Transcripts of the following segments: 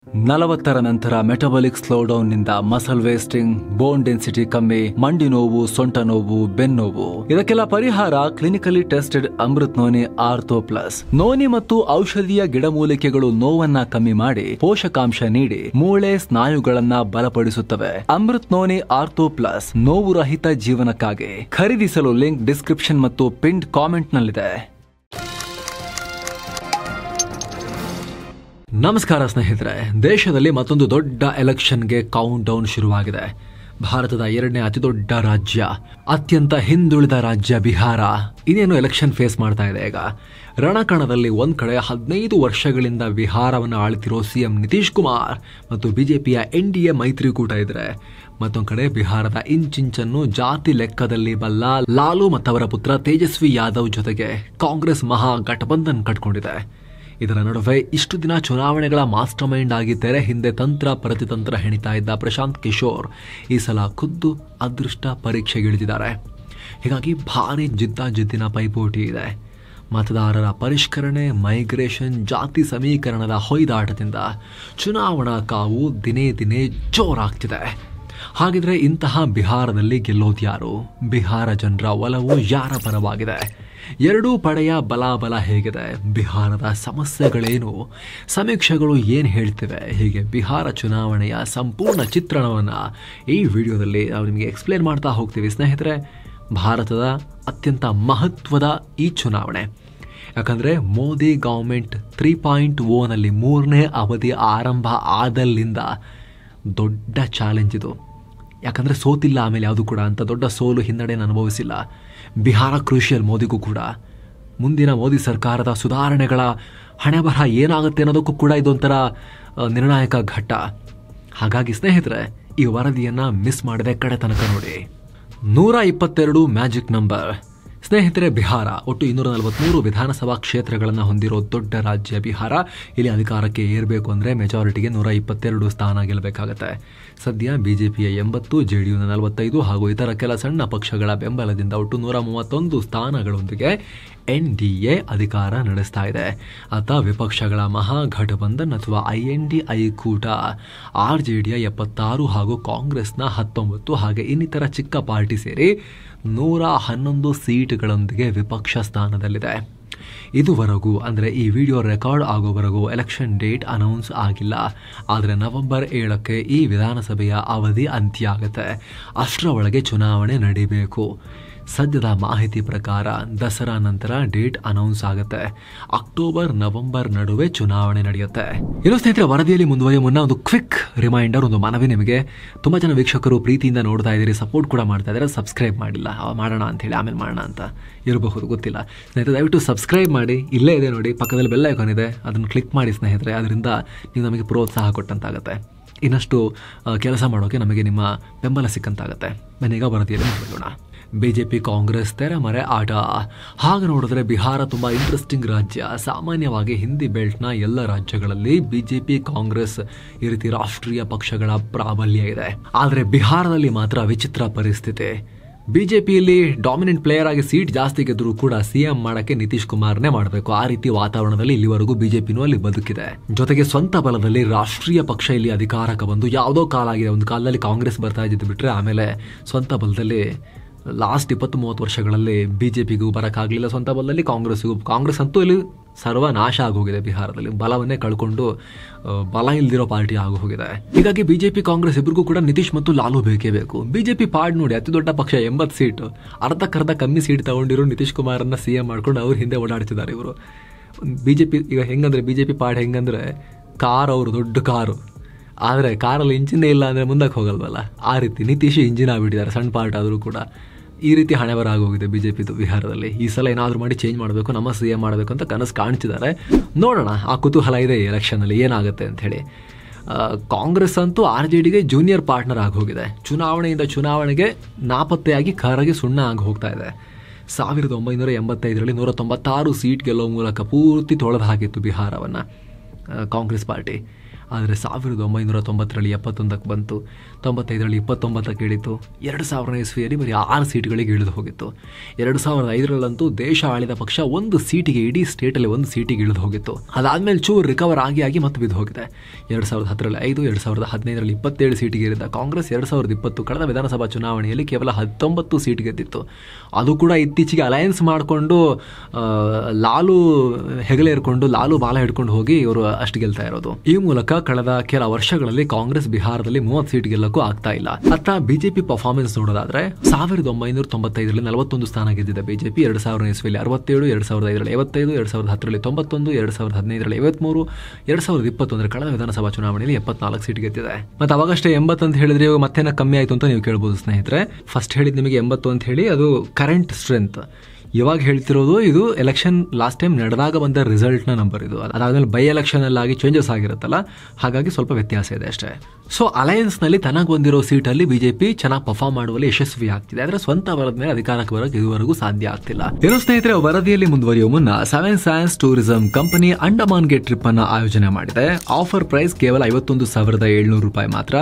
40ರ ನಂತರ ಮೆಟಬಾಲಿಕ್ ಸ್ಲೋಡೌನ್ನಿಂದ muscle wasting, bone density ಕಮ್ಮಿ, ಮಂಡಿ ನೋವು, ಸೊಂಟ ನೋವು, ಬೆನ್ನೋವು ಇದಕ್ಕೆಲ್ಲ ಪರಿಹಾರ clinically tested Amrut noni ortho plus. Noni ಮತ್ತು ಔಷಧೀಯ ಗಿಡಮೂಲಿಕೆಗಳು ನೋವನ್ನ ಕಮ್ಮಿ ಮಾಡಿ ಪೋಷಕಾಂಶ ನೀಡಿ ಮೂಳೆ ಸ್ನಾಯುಗಳನ್ನ ಬಲಪಡಿಸುತ್ತವೆ. ಅಮೃತ್ ನೋನಿ ಆರ್ಥೋ ಪ್ಲಸ್ ನೋವು ರಹಿತ ಜೀವನಕ್ಕಾಗಿ. ಖರೀದಿಸಲು ಲಿಂಕ್ ಡಿಸ್ಕ್ರಿಪ್ಷನ್ ಮತ್ತು ಪಿನ್ಡ್ ಕಾಮೆಂಟ್ ನಲ್ಲಿದೆ. ನಮಸ್ಕಾರ ಸ್ನೇಹಿತರೆ, ದೇಶದಲ್ಲಿ ಮತ್ತೊಂದು ದೊಡ್ಡ ಎಲೆಕ್ಷನ್ಗೆ ಕೌಂಟ್ ಡೌನ್ ಶುರುವಾಗಿದೆ. ಭಾರತದ 2ನೇ ಅತಿದೊಡ್ಡ ರಾಜ್ಯ, ಅತ್ಯಂತ ಹಿಂದುಳಿದ ರಾಜ್ಯ ಬಿಹಾರ ಇನ್ನೇನು ಎಲೆಕ್ಷನ್ ಫೇಸ್ ಮಾಡ್ತಾ ಇದೆ. ಈಗ ರಣಕಣದಲ್ಲಿ ಒಂದ್ ಕಡೆ 15 ವರ್ಷಗಳಿಂದ ಬಿಹಾರವನ್ನು ಆಳ್ತಿರೋ ಸಿಎಂ ನಿತೀಶ್ ಕುಮಾರ್ ಮತ್ತು ಬಿಜೆಪಿಯ NDA ಮೈತ್ರಿಕೂಟ ಇದ್ರೆ, ಮತ್ತೊಂದು ಕಡೆ ಬಿಹಾರದ ಇಂಚಿಂಚನ್ನು ಜಾತಿ ಲೆಕ್ಕದಲ್ಲಿ ಬಲ್ಲ ಲಾಲು ಮತ್ತವರ ಪುತ್ರ ತೇಜಸ್ವಿ ಯಾದವ್ ಜೊತೆಗೆ ಕಾಂಗ್ರೆಸ್ ಮಹಾ ಘಟಬಂಧನ್ ಕಟ್ಕೊಂಡಿದೆ. ಇದರ ನಡುವೆ ಇಷ್ಟು ದಿನ ಚುನಾವಣೆಗಳ ಮಾಸ್ಟರ್ ಮೈಂಡ್ ಆಗಿ ತೆರೆ ಹಿಂದೆ ತಂತ್ರ ಪ್ರತಿತಂತ್ರ ಹೆಣಿತಾ ಇದ್ದ ಪ್ರಶಾಂತ್ ಕಿಶೋರ್ ಈ ಸಲ ಖುದ್ದು ಅದೃಷ್ಟ ಪರೀಕ್ಷೆಗಿಳಿದಿದ್ದಾರೆ. ಹೀಗಾಗಿ ಭಾರಿ ಜಿದ್ದಾಜಿದ್ದಿನ ಪೈಪೋಟಿ ಇದೆ. ಮತದಾರರ ಪರಿಷ್ಕರಣೆ, ಮೈಗ್ರೇಷನ್, ಜಾತಿ ಸಮೀಕರಣದ ಹೊಯ್ದಾಟದಿಂದ ಚುನಾವಣಾ ಕಾವು ದಿನೇ ದಿನೇ ಜೋರಾಗ್ತಿದೆ. ಹಾಗಿದ್ರೆ ಇಂತಹ ಬಿಹಾರದಲ್ಲಿ ಗೆಲ್ಲೋದ್ಯಾರು? ಬಿಹಾರ ಜನರ ಒಲವು ಯಾರ ಪರವಾಗಿದೆ? ಎರಡೂ ಪಡೆಯ ಬಲಾಬಲ ಹೇಗಿದೆ? ಬಿಹಾರದ ಸಮಸ್ಯೆಗಳೇನು? ಸಮೀಕ್ಷೆಗಳು ಏನು ಹೇಳ್ತಿವೆ? ಹೀಗೆ ಬಿಹಾರ ಚುನಾವಣೆಯ ಸಂಪೂರ್ಣ ಚಿತ್ರಣವನ್ನು ಈ ವಿಡಿಯೋದಲ್ಲಿ ನಾವು ನಿಮಗೆ ಎಕ್ಸ್ಪ್ಲೇನ್ ಮಾಡ್ತಾ ಹೋಗ್ತೀವಿ ಸ್ನೇಹಿತರೆ. ಭಾರತದ ಅತ್ಯಂತ ಮಹತ್ವದ ಈ ಚುನಾವಣೆ, ಯಾಕಂದರೆ ಮೋದಿ ಗೌರ್ಮೆಂಟ್ 3.0ನಲ್ಲಿ 3ನೇ ಅವಧಿ ಆರಂಭ ಆದಲ್ಲಿಂದ ದೊಡ್ಡ ಚಾಲೆಂಜ್ ಇದು. ಯಾಕಂದರೆ ಸೋತಿಲ್ಲ ಆಮೇಲೆ ಯಾವುದು ಕೂಡ, ಅಂತ ದೊಡ್ಡ ಸೋಲು ಹಿನ್ನಡೆಯನ್ನು ಅನುಭವಿಸಿಲ್ಲ. ಬಿಹಾರ ಕ್ರೂಷಿಯಲ್ ಮೋದಿಗೂ ಕೂಡ. ಮುಂದಿನ ಮೋದಿ ಸರ್ಕಾರದ ಸುಧಾರಣೆಗಳ ಹಣೆಬರಹ ಏನಾಗುತ್ತೆ ಅನ್ನೋದಕ್ಕೂ ಕೂಡ ಇದೊಂಥರ ನಿರ್ಣಾಯಕ ಘಟ್ಟ. ಹಾಗಾಗಿ ಸ್ನೇಹಿತರೆ, ಈ ವರದಿಯನ್ನು ಮಿಸ್ ಮಾಡದೆ ಕಡೆ ತನಕ ನೋಡಿ. 122 ಮ್ಯಾಜಿಕ್ ನಂಬರ್. ಸ್ನೇಹಿತರೆ, ಬಿಹಾರ ಒಟ್ಟು 243 ವಿಧಾನಸಭಾ ಕ್ಷೇತ್ರಗಳನ್ನು ಹೊಂದಿರೋ ದೊಡ್ಡ ರಾಜ್ಯ ಬಿಹಾರ. ಇಲ್ಲಿ ಅಧಿಕಾರಕ್ಕೆ ಏರಬೇಕು ಅಂದರೆ ಮೆಜಾರಿಟಿಗೆ 122 ಸ್ಥಾನ ಗೆಲ್ಲಬೇಕಾಗತ್ತೆ. ಸದ್ಯ ಬಿಜೆಪಿಯ 80, JDUನ 45 ಹಾಗೂ ಇತರ ಕೆಲ ಸಣ್ಣ ಪಕ್ಷಗಳ ಬೆಂಬಲದಿಂದ ಒಟ್ಟು 131 ಸ್ಥಾನಗಳೊಂದಿಗೆ NDA ಅಧಿಕಾರ ನಡೆಸ್ತಾ ಇದೆ. ಅತ ವಿಪಕ್ಷಗಳ ಮಹಾಘಟಬಂಧನ್ ಅಥವಾ INDI ಕೂಟ RJDಯ 76 ಹಾಗೂ ಕಾಂಗ್ರೆಸ್ನ 19 ಹಾಗೆ ಇನ್ನಿತರ ಚಿಕ್ಕ ಪಾರ್ಟಿ ಸೇರಿ 111 ಸೀಟ್ಗಳೊಂದಿಗೆ ವಿಪಕ್ಷ ಸ್ಥಾನದಲ್ಲಿದೆ. ಇದುವರೆಗೂ ಅಂದರೆ ಈ ವಿಡಿಯೋ ರೆಕಾರ್ಡ್ ಆಗೋವರೆಗೂ ಎಲೆಕ್ಷನ್ ಡೇಟ್ ಅನೌನ್ಸ್ ಆಗಿಲ್ಲ. ಆದರೆ ನವೆಂಬರ್ 7ಕ್ಕೆ ಈ ವಿಧಾನಸಭೆಯ ಅವಧಿ ಅಂತ್ಯ ಆಗುತ್ತೆ. ಅಷ್ಟರ ಒಳಗೆ ಚುನಾವಣೆ ನಡೀಬೇಕು. ಸದ್ಯದ ಮಾಹಿತಿ ಪ್ರಕಾರ ದಸರಾ ನಂತರ ಡೇಟ್ ಅನೌನ್ಸ್ ಆಗುತ್ತೆ. ಅಕ್ಟೋಬರ್ ನವೆಂಬರ್ ನಡುವೆ ಚುನಾವಣೆ ನಡೆಯುತ್ತೆ. ಇನ್ನು ಸ್ನೇಹಿತರೆ, ವರದಿಯಲ್ಲಿ ಮುಂದುವರಿಯುವ ಮುನ್ನ ಒಂದು ಕ್ವಿಕ್ ರಿಮೈಂಡರ್, ಒಂದು ಮನವಿ ನಿಮಗೆ. ತುಂಬ ಜನ ವೀಕ್ಷಕರು ಪ್ರೀತಿಯಿಂದ ನೋಡ್ತಾ ಇದ್ದೀರಿ, ಸಪೋರ್ಟ್ ಕೂಡ ಮಾಡ್ತಾ ಇದ್ದಾರೆ. ಸಬ್ಸ್ಕ್ರೈಬ್ ಮಾಡಿಲ್ಲ, ಮಾಡೋಣ ಅಂತೇಳಿ ಆಮೇಲೆ ಮಾಡೋಣ ಅಂತ ಇರಬಹುದು, ಗೊತ್ತಿಲ್ಲ ಸ್ನೇಹಿತರೆ. ದಯವಿಟ್ಟು ಸಬ್ಸ್ಕ್ರೈಬ್ ಮಾಡಿ. ಇಲ್ಲೇ ಇದೆ ನೋಡಿ, ಪಕ್ಕದಲ್ಲಿ ಬೆಲ್ ಐಕಾನ್ ಇದೆ, ಅದನ್ನು ಕ್ಲಿಕ್ ಮಾಡಿ ಸ್ನೇಹಿತರೆ. ಅದರಿಂದ ನೀವು ನಮಗೆ ಪ್ರೋತ್ಸಾಹ ಕೊಟ್ಟಂತಾಗುತ್ತೆ, ಇನ್ನಷ್ಟು ಕೆಲಸ ಮಾಡೋಕೆ ನಮಗೆ ನಿಮ್ಮ ಬೆಂಬಲ ಸಿಕ್ಕಂತಾಗುತ್ತೆ. ಬನ್ನೀಗ ವರದಿಯಲ್ಲಿ ಮುಂದುವರಿಯೋಣ. ಬಿಜೆಪಿ ಕಾಂಗ್ರೆಸ್ ತೆರೆಮರೆ ಆಟ. ಹಾಗೆ ನೋಡಿದ್ರೆ ಬಿಹಾರ ತುಂಬ ಇಂಟ್ರೆಸ್ಟಿಂಗ್ ರಾಜ್ಯ. ಸಾಮಾನ್ಯವಾಗಿ ಹಿಂದಿ ಬೆಲ್ಟ್ನ ಎಲ್ಲ ರಾಜ್ಯಗಳಲ್ಲಿ ಬಿಜೆಪಿ ಕಾಂಗ್ರೆಸ್ ಈ ರೀತಿ ರಾಷ್ಟ್ರೀಯ ಪಕ್ಷಗಳ ಪ್ರಾಬಲ್ಯ ಇದೆ. ಆದರೆ ಬಿಹಾರದಲ್ಲಿ ಮಾತ್ರ ವಿಚಿತ್ರ ಪರಿಸ್ಥಿತಿ. ಬಿಜೆಪಿಯಲ್ಲಿ ಡಾಮಿನೆಂಟ್ ಪ್ಲೇಯರ್ ಆಗಿ ಸೀಟ್ ಜಾಸ್ತಿ ಗೆದ್ದರೂ ಕೂಡ CM ಮಾಡಕ್ಕೆ ನಿತೀಶ್ ಕುಮಾರ್ನೇ ಮಾಡಬೇಕು. ಆ ರೀತಿ ವಾತಾವರಣದಲ್ಲಿ ಇಲ್ಲಿವರೆಗೂ ಬಿಜೆಪಿನೂ ಅಲ್ಲಿ ಬದುಕಿದೆ. ಜೊತೆಗೆ ಸ್ವಂತ ಬಲದಲ್ಲಿ ರಾಷ್ಟ್ರೀಯ ಪಕ್ಷ ಇಲ್ಲಿ ಅಧಿಕಾರಕ್ಕೆ ಬಂದು ಯಾವುದೋ ಕಾಲ ಆಗಿದೆ. ಒಂದು ಕಾಲದಲ್ಲಿ ಕಾಂಗ್ರೆಸ್ ಬರ್ತಾ ಇದ್ದಿದ್ದು ಬಿಟ್ಟರೆ ಆಮೇಲೆ ಸ್ವಂತ ಬಲದಲ್ಲಿ ಲಾಸ್ಟ್ 20-30 ವರ್ಷಗಳಲ್ಲಿ ಬಿಜೆಪಿಗೂ ಬರೋಕ್ಕಾಗಲಿಲ್ಲ. ಸ್ವಂತ ಬಲದಲ್ಲಿ ಕಾಂಗ್ರೆಸ್ ಅಂತೂ ಇಲ್ಲಿ ಸರ್ವನಾಶ ಆಗೋಗಿದೆ. ಬಿಹಾರದಲ್ಲಿ ಬಲವನ್ನೇ ಕಳ್ಕೊಂಡು ಬಲ ಇಲ್ದಿರೋ ಪಾರ್ಟಿ ಆಗೋಗಿದೆ. ಹೀಗಾಗಿ ಬಿಜೆಪಿ ಕಾಂಗ್ರೆಸ್ ಇಬ್ಬರಿಗೂ ಕೂಡ ನಿತೀಶ್ ಮತ್ತು ಲಾಲು ಬೇಕೇ ಬೇಕು. ಬಿಜೆಪಿ ಪಾಡ್ ನೋಡಿ, ಅತಿ ದೊಡ್ಡ ಪಕ್ಷ 80 ಸೀಟು, ಅರ್ಧಕ್ಕರ್ಧ ಕಮ್ಮಿ ಸೀಟ್ ತಗೊಂಡಿರೋ ನಿತೀಶ್ ಕುಮಾರನ್ನ CM ಮಾಡ್ಕೊಂಡು ಅವ್ರ ಹಿಂದೆ ಓಡಾಡ್ತಿದ್ದಾರೆ ಇವರು. ಬಿಜೆಪಿ ಈಗ ಹೆಂಗಂದ್ರೆ, ಬಿಜೆಪಿ ಪಾಡ್ ಹೆಂಗಂದ್ರೆ ಕಾರ್, ಅವರು ದೊಡ್ಡ ಕಾರು, ಆದರೆ ಕಾರಲ್ಲಿ ಇಂಜಿನ್ನೇ ಇಲ್ಲ ಅಂದರೆ ಮುಂದಕ್ಕೆ ಹೋಗಲ್ವಲ್ಲ, ಆ ರೀತಿ ನಿತೀಶ್ ಇಂಜಿನ್ ಆಗಿಬಿಟ್ಟಿದ್ದಾರೆ. ಸಣ್ಣ ಪಾರ್ಟ್ ಆದರೂ ಕೂಡ ಈ ರೀತಿ ಹಣೆ ಬರ ಆಗೋಗಿದೆ ಬಿಜೆಪಿದು ಬಿಹಾರದಲ್ಲಿ. ಈ ಸಲ ಏನಾದರೂ ಮಾಡಿ ಚೇಂಜ್ ಮಾಡಬೇಕು, ನಮ್ಮ CM ಮಾಡಬೇಕು ಅಂತ ಕನಸು ಕಾಣ್ತಿದ್ದಾರೆ. ನೋಡೋಣ, ಆ ಕುತೂಹಲ ಇದೆ ಈ ಎಲೆಕ್ಷನಲ್ಲಿ ಏನಾಗುತ್ತೆ ಅಂಥೇಳಿ. ಕಾಂಗ್ರೆಸ್ ಅಂತೂ RJDಗೆ ಜೂನಿಯರ್ ಪಾರ್ಟ್ನರ್ ಆಗಿ ಹೋಗಿದೆ. ಚುನಾವಣೆಯಿಂದ ಚುನಾವಣೆಗೆ ನಾಪತ್ತೆಯಾಗಿ ಕರಗಿ ಸುಣ್ಣ ಆಗಿ ಹೋಗ್ತಾ ಇದೆ. 1985ರಲ್ಲಿ 196 ಸೀಟ್ ಗೆಲ್ಲೋ ಮೂಲಕ ಪೂರ್ತಿ ತೊಳೆದು ಹಾಕಿತ್ತು ಬಿಹಾರವನ್ನು ಕಾಂಗ್ರೆಸ್ ಪಾರ್ಟಿ. ಆದರೆ 1990ರಲ್ಲಿ 71ಕ್ಕೆ ಬಂತು, 95ರಲ್ಲಿ 29ಕ್ಕೆ ಇಳಿತು, 2000ನೇ ಇಸ್ವಿಯಲ್ಲಿ ಬರೀ 6 ಸೀಟ್ಗಳಿಗೆ ಇಳಿದು ಹೋಗಿತ್ತು. 2005ರಲ್ಲಂತೂ ದೇಶ ಆಳಿದ ಪಕ್ಷ 1 ಸೀಟಿಗೆ, ಇಡೀ ಸ್ಟೇಟಲ್ಲಿ 1 ಸೀಟಿಗೆ ಇಳಿದು ಹೋಗಿತ್ತು. ಅದಾದಮೇಲೆ ಚೂರು ರಿಕವರ್ ಆಗಿ ಮತ್ತೆ ಬಿದ್ದು ಹೋಗಿದೆ. 2010ರಲ್ಲಿ 5, 2015ರಲ್ಲಿ 27 ಸೀಟಿಗೆ ಇರಿದ ಕಾಂಗ್ರೆಸ್ 2020 ಕಳೆದ ವಿಧಾನಸಭಾ ಚುನಾವಣೆಯಲ್ಲಿ ಕೇವಲ 19 ಸೀಟ್ ಗೆದ್ದಿತ್ತು. ಅದು ಕೂಡ ಇತ್ತೀಚೆಗೆ ಅಲಯನ್ಸ್ ಮಾಡಿಕೊಂಡು ಲಾಲು ಹೆಗಲೇರ್ಕೊಂಡು ಲಾಲು ಬಾಲ ಹಿಡ್ಕೊಂಡು ಹೋಗಿ ಇವರು ಅಷ್ಟು ಗೆಲ್ತಾ ಇರೋದು. ಈ ಮೂಲಕ ಕಳೆದ ಕೆಲ ವರ್ಷಗಳಲ್ಲಿ ಕಾಂಗ್ರೆಸ್ ಬಿಹಾರದಲ್ಲಿ 30 ಸೀಟ್ ಗೆಲ್ಲಕ್ಕೂ ಆಗ್ತಾ ಇಲ್ಲ. ಅತ್ತ ಬಿಜೆಪಿ ಪರ್ಫಾರ್ಮೆನ್ಸ್ ನೋಡೋದಾದ್ರೆ 1995ರಲ್ಲಿ 41 ಸ್ಥಾನ ಗೆದ್ದಿದೆ ಬಿಜೆಪಿ, 2000ನೇ ಇಸ್ವಿಯಲ್ಲಿ 67, 2005ರಲ್ಲಿ 55, 2010ರಲ್ಲಿ 91, 2015ರಲ್ಲಿ 53, 2021 ಕಳೆದ ವಿಧಾನಸಭಾ ಚುನಾವಣೆಯಲ್ಲಿ 74 ಸೀಟ್ ಗೆದ್ದಿದೆ. ಮತ್ತೆ ಅವಾಗಷ್ಟೇ 80 ಅಂತ ಹೇಳಿದ್ರೆ ಮತ್ತೆ ಕಮ್ಮಿ ಆಯ್ತು ಅಂತ ನೀವು ಕೇಳ್ಬೋದು ಸ್ನೇಹಿತರೆ. ಫಸ್ಟ್ ಹೇಳಿದ್ ನಿಮಗೆ 80 ಅಂತ ಹೇಳಿ, ಅದು ಕರೆಂಟ್ ಸ್ಟ್ರೆಂತ್. ಇವಾಗ ಹೇಳ್ತಿರೋದು ಇದು ಎಲೆಕ್ಷನ್ ಲಾಸ್ಟ್ ಟೈಮ್ ನಡೆದಾಗ ಬಂದ ರಿಸಲ್ಟ್ನ ನಂಬರ್ ಇದು. ಅದಾದ್ಮೇಲೆ ಬೈ ಎಲೆಕ್ಷನ್ ಆಗಿ ಚೇಂಜಸ್ ಆಗಿರುತ್ತಲ್ಲ, ಹಾಗಾಗಿ ಸ್ವಲ್ಪ ವ್ಯತ್ಯಾಸ ಇದೆ ಅಷ್ಟೇ. ಸೊ ಅಲಯನ್ಸ್ ನಲ್ಲಿ ತನಗೆ ಬಂದಿರೋ ಸೀಟಲ್ಲಿ ಬಿಜೆಪಿ ಚೆನ್ನಾಗಿ ಪರ್ಫಾರ್ಮ್ ಮಾಡುವಲ್ಲಿ ಯಶಸ್ವಿ ಆಗ್ತಿದೆ. ಆದ್ರೆ ಸ್ವಂತ ಬರದ ಮೇಲೆ ಅಧಿಕಾರಕ್ಕೆ ಬರೋಕೆ ಇದುವರೆಗೂ ಸಾಧ್ಯ ಆಗ್ತಿಲ್ಲ. ಏನೋ ಸ್ನೇಹಿತರೆ, ವರದಿಯಲ್ಲಿ ಮುಂದುವರಿಯುವ ಮುನ್ನ 7 ಸೈನ್ಸ್ ಟೂರಿಸಂ ಕಂಪನಿ ಅಂಡಮಾನ್ಗೆ ಟ್ರಿಪ್ ಅನ್ನ ಆಯೋಜನೆ ಮಾಡಿದೆ. ಆಫರ್ ಪ್ರೈಸ್ ಕೇವಲ 51,700 ರೂಪಾಯಿ ಮಾತ್ರ.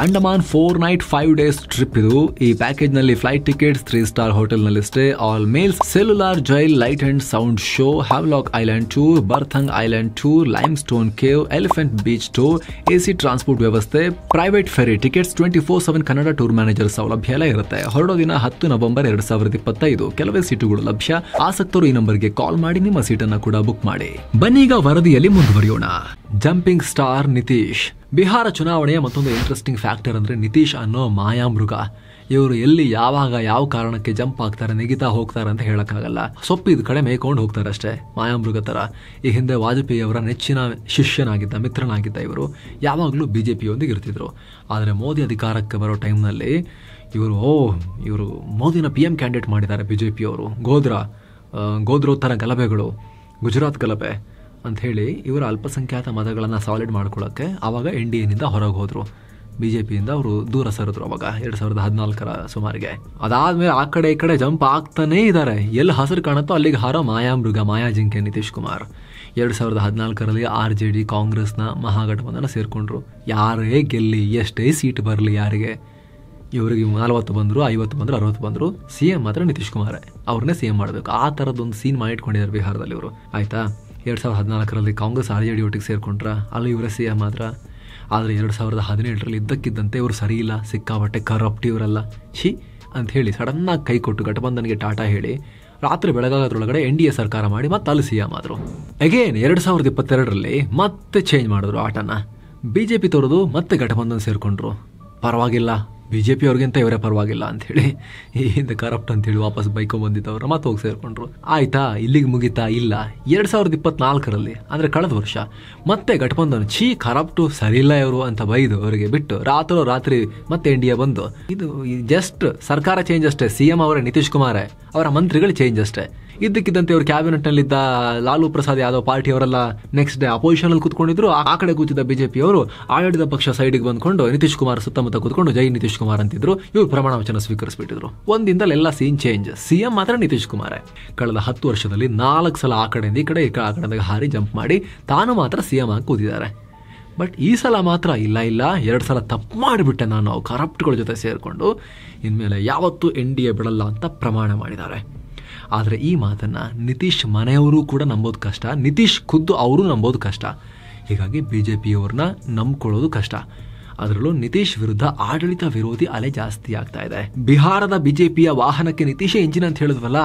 ಅಂಡಮಾನ್ 4 ನೈಟ್ 5 ಡೇಸ್ ಟ್ರಿಪ್ ಇದು. ಈ ಪ್ಯಾಕೇಜ್ ನಲ್ಲಿ ಫ್ಲೈಟ್ ಟಿಕೆಟ್ಸ್, 3 ಸ್ಟಾರ್ ಹೋಟೆಲ್ ನಲ್ಲಿ stay, all meals, cellular jail, light and sound show, Havelock island tour, Baratang island tour, limestone cave, elephant beach tour, AC transport ವ್ಯವಸ್ಥೆ, private ferry tickets, 24/7 Kannada tour manager ಸೌಲಭ್ಯ ಎಲ್ಲ ಇರುತ್ತೆ. ಹೊರಡೋ ದಿನ 10 November 2025. ಕೆಲವೇ ಸೀಟುಗಳು ಲಭ್ಯ. ಆಸಕ್ತರು ಈ ನಂಬರ್ಗೆ ಕಾಲ್ ಮಾಡಿ ನಿಮ್ಮ ಸೀಟನ್ನ ಕೂಡ ಬುಕ್ ಮಾಡಿ. ಬನ್ನೀಗ ವರದಿಯಲ್ಲಿ ಮುಂದುವರಿಯೋಣ. Jumping star Nitish. ಬಿಹಾರ ಚುನಾವಣೆಯ ಮತ್ತೊಂದು ಇಂಟ್ರೆಸ್ಟಿಂಗ್ ಫ್ಯಾಕ್ಟರ್ ಅಂದ್ರೆ ನಿತೀಶ್ ಅನ್ನೋ ಮಾಯಾಮೃಗ. ಇವರು ಎಲ್ಲಿ ಯಾವಾಗ ಯಾವ ಕಾರಣಕ್ಕೆ ಜಂಪ್ ಆಗ್ತಾರೆ, ನೆಗಿತಾ ಹೋಗ್ತಾರೆ ಅಂತ ಹೇಳಕ್ಕಾಗಲ್ಲ. ಸೊಪ್ಪಿದ ಕಡೆ ಮೇಯ್ಕೊಂಡು ಹೋಗ್ತಾರೆ ಅಷ್ಟೇ, ಮಾಯಾಮೃಗ ತರ. ಈ ಹಿಂದೆ ವಾಜಪೇಯಿ ಅವರ ನೆಚ್ಚಿನ ಶಿಷ್ಯನಾಗಿದ್ದ, ಮಿತ್ರನಾಗಿದ್ದ ಇವರು ಯಾವಾಗಲೂ ಬಿಜೆಪಿಯೊಂದಿಗೆ ಇರ್ತಿದ್ರು. ಆದರೆ ಮೋದಿ ಅಧಿಕಾರಕ್ಕೆ ಬರೋ ಟೈಮ್ನಲ್ಲಿ ಇವರು ಮೋದಿನ PM ಕ್ಯಾಂಡಿಡೇಟ್ ಮಾಡಿದ್ದಾರೆ ಬಿಜೆಪಿಯವರು. ಗೋಧ್ರೋತ್ತರ ಗಲಭೆಗಳು, ಗುಜರಾತ್ ಗಲಭೆ ಅಂತ ಹೇಳಿ ಇವರ ಅಲ್ಪಸಂಖ್ಯಾತ ಮತಗಳನ್ನು ಸಾಲಿಡ್ ಮಾಡ್ಕೊಳ್ಳೋಕ್ಕೆ ಆವಾಗ NDAನಿಂದ ಹೊರಗೆ ಹೋದ್ರು. ಬಿಜೆಪಿಯಿಂದ ಅವರು ದೂರ ಸರಿದ್ರು ಅವಾಗ 2014ರ ಸುಮಾರಿಗೆ. ಅದಾದ್ಮೇಲೆ ಆ ಕಡೆ ಈ ಕಡೆ ಜಂಪ್ ಆಗ್ತಾನೇ ಇದ್ದಾರೆ. ಎಲ್ಲಿ ಹಸಿರು ಕಾಣುತ್ತೋ ಅಲ್ಲಿಗೆ ಹಾರೋ ಮಾಯಾಮೃಗ, ಮಾಯಾಜಿಂಕೆ ನಿತೀಶ್ ಕುಮಾರ್. 2014ರಲ್ಲಿ RJD ಕಾಂಗ್ರೆಸ್ನ ಮಹಾಗಠಬಂಧನ ಸೇರ್ಕೊಂಡ್ರು. ಯಾರೇ ಗೆಲ್ಲಿ, ಎಷ್ಟೇ ಸೀಟ್ ಬರಲಿ ಯಾರಿಗೆ, ಇವರಿಗೆ 40 ಬಂದರು, 50 ಬಂದರು, 60 ಬಂದರು, CM ಮಾತ್ರ ನಿತೀಶ್ ಕುಮಾರ್. ಅವ್ರನ್ನೇ CM ಮಾಡಬೇಕು. ಆ ಥರದ್ದೊಂದು ಸೀನ್ ಮಾಡಿಟ್ಕೊಂಡಿದ್ದಾರೆ ಬಿಹಾರದಲ್ಲಿ ಇವರು. ಆಯ್ತಾ, 2014ರಲ್ಲಿ ಕಾಂಗ್ರೆಸ್ RJD ಒಟ್ಟಿಗೆ ಸೇರ್ಕೊಂಡ್ರ, ಅಲ್ಲಿ ಇವರೇ CM ಮಾತ್ರ. ಆದರೆ 2017ರಲ್ಲಿ ಇದ್ದಕ್ಕಿದ್ದಂತೆ ಇವರು ಸರಿ ಇಲ್ಲ, ಸಿಕ್ಕಾಪಟ್ಟೆ ಕರಪ್ಟ್ ಇವರೆಲ್ಲ, ಅಂತ ಹೇಳಿ ಸಡನ್ನಾಗಿ ಕೈ ಕೊಟ್ಟು ಗಠಬಂಧನ್ಗೆ ಟಾಟಾ ಹೇಳಿ ರಾತ್ರಿ ಬೆಳಗಾಗೋದ್ರೊಳಗಡೆ NDA ಸರ್ಕಾರ ಮಾಡಿ ಮತ್ತೆ ಅಲ್ಲಿ CM ಆದರು. ಅಗೇನ್ 2022ರಲ್ಲಿ ಮತ್ತೆ ಚೇಂಜ್ ಮಾಡಿದ್ರು ಆಟನ. ಬಿಜೆಪಿ ತೊರೆದು ಮತ್ತೆ ಗಠಬಂಧನ್ ಸೇರ್ಕೊಂಡ್ರು. ಪರವಾಗಿಲ್ಲ, ಬಿಜೆಪಿ ಅವ್ರಿಗಿಂತ ಇವರೇ ಪರವಾಗಿಲ್ಲ ಅಂಥೇಳಿ ಈ ಹಿಂದೆ ಕರಪ್ಟ್ ಅಂತೇಳಿ ವಾಪಸ್ ಬೈಕೊಂಡ್ಬಂದಿದ್ದವ್ರು ಮತ್ತೆ ಹೋಗಿ ಸೇರ್ಕೊಂಡ್ರು. ಆಯ್ತಾ, ಇಲ್ಲಿಗೆ ಮುಗಿತಾ? ಇಲ್ಲ. 2024ರಲ್ಲಿ ಅಂದರೆ ಕಳೆದ ವರ್ಷ ಮತ್ತೆ ಗಠಬಂಧನ್ ಕರಪ್ಟು ಸರಿ ಇಲ್ಲ ಇವರು ಅಂತ ಬೈದು ಅವರಿಗೆ ಬಿಟ್ಟು ರಾತ್ರಿ ಮತ್ತೆ NDA ಬಂದು ಇದು ಜಸ್ಟ್ ಸರ್ಕಾರ ಚೇಂಜ್ ಅಷ್ಟೇ. CM ಅವರೇ ನಿತೀಶ್ ಕುಮಾರೇ, ಅವರ ಮಂತ್ರಿಗಳು ಚೇಂಜ್ ಅಷ್ಟೇ. ಇದ್ದಕ್ಕಿದ್ದಂತೆ ಇವರು ಕ್ಯಾಬಿನೆಟ್ನಲ್ಲಿದ್ದ ಲಾಲು ಪ್ರಸಾದ್ ಯಾದವ್ ಪಾರ್ಟಿ ಅವರೆಲ್ಲ ನೆಕ್ಸ್ಟ್ ಡೇ ಅಪೋಸಿಷನ್ ಅಲ್ಲಿ ಕೂತ್ಕೊಂಡಿದ್ರು. ಆ ಕಡೆ ಕೂತಿದ್ದ ಬಿಜೆಪಿ ಅವರು ಆಡಳಿತ ಪಕ್ಷ ಸೈಡ್ಗೆ ಬಂದ್ಕೊಂಡು ನಿತೀಶ್ ಕುಮಾರ್ ಸುತ್ತಮುತ್ತ ಕೂತ್ಕೊಂಡು ಜೈ ನಿತೀಶ್ ಕುಮಾರ್ ಅಂತಿದ್ರು. ಇವರು ಪ್ರಮಾಣ ವಚನ ಸ್ವೀಕರಿಸ್ಬಿಟ್ಟಿದ್ರು. ಒಂದಿಂದಲೆಲ್ಲ ಸೀನ್ ಚೇಂಜ್. CM ಮಾತ್ರ ನಿತೀಶ್ ಕುಮಾರ್. ಕಳೆದ 10 ವರ್ಷದಲ್ಲಿ 4 ಸಲ ಆ ಕಡೆಯಿಂದ ಈ ಕಡೆ ಆ ಕಡೆಯಿಂದ ಹಾರಿ ಜಂಪ್ ಮಾಡಿ ತಾನು ಮಾತ್ರ CM ಆಗಿ ಕೂತಿದ್ದಾರೆ. ಬಟ್ ಈ ಸಲ ಮಾತ್ರ ಇಲ್ಲ 2 ಸಲ ತಪ್ಪು ಮಾಡಿಬಿಟ್ಟೆ ನಾನು ಕರಪ್ಟ್ಗಳ ಜೊತೆ ಸೇರಿಕೊಂಡು, ಇನ್ಮೇಲೆ ಯಾವತ್ತೂ NDA ಬಿಡಲ್ಲ ಅಂತ ಪ್ರಮಾಣ ಮಾಡಿದ್ದಾರೆ. ಆದರೆ ಈ ಮಾತನ್ನು ನಿತೀಶ್ ಮನೆಯವರು ಕೂಡ ನಂಬೋದು ಕಷ್ಟ, ನಿತೀಶ್ ಖುದ್ದು ಅವರು ನಂಬೋದು ಕಷ್ಟ. ಹೀಗಾಗಿ BJPಯವ್ರನ್ನ ನಂಬ್ಕೊಳ್ಳೋದು ಕಷ್ಟ. ಅದರಲ್ಲೂ ನಿತೀಶ್ ವಿರುದ್ಧ ಆಡಳಿತ ವಿರೋಧಿ ಅಲೆ ಜಾಸ್ತಿ ಆಗ್ತಾ ಇದೆ. ಬಿಹಾರದ ಬಿಜೆಪಿಯ ವಾಹನಕ್ಕೆ ನಿತೀಶ್ ಇಂಜಿನ್ ಅಂತ ಹೇಳಿದ್ವಲ್ಲ,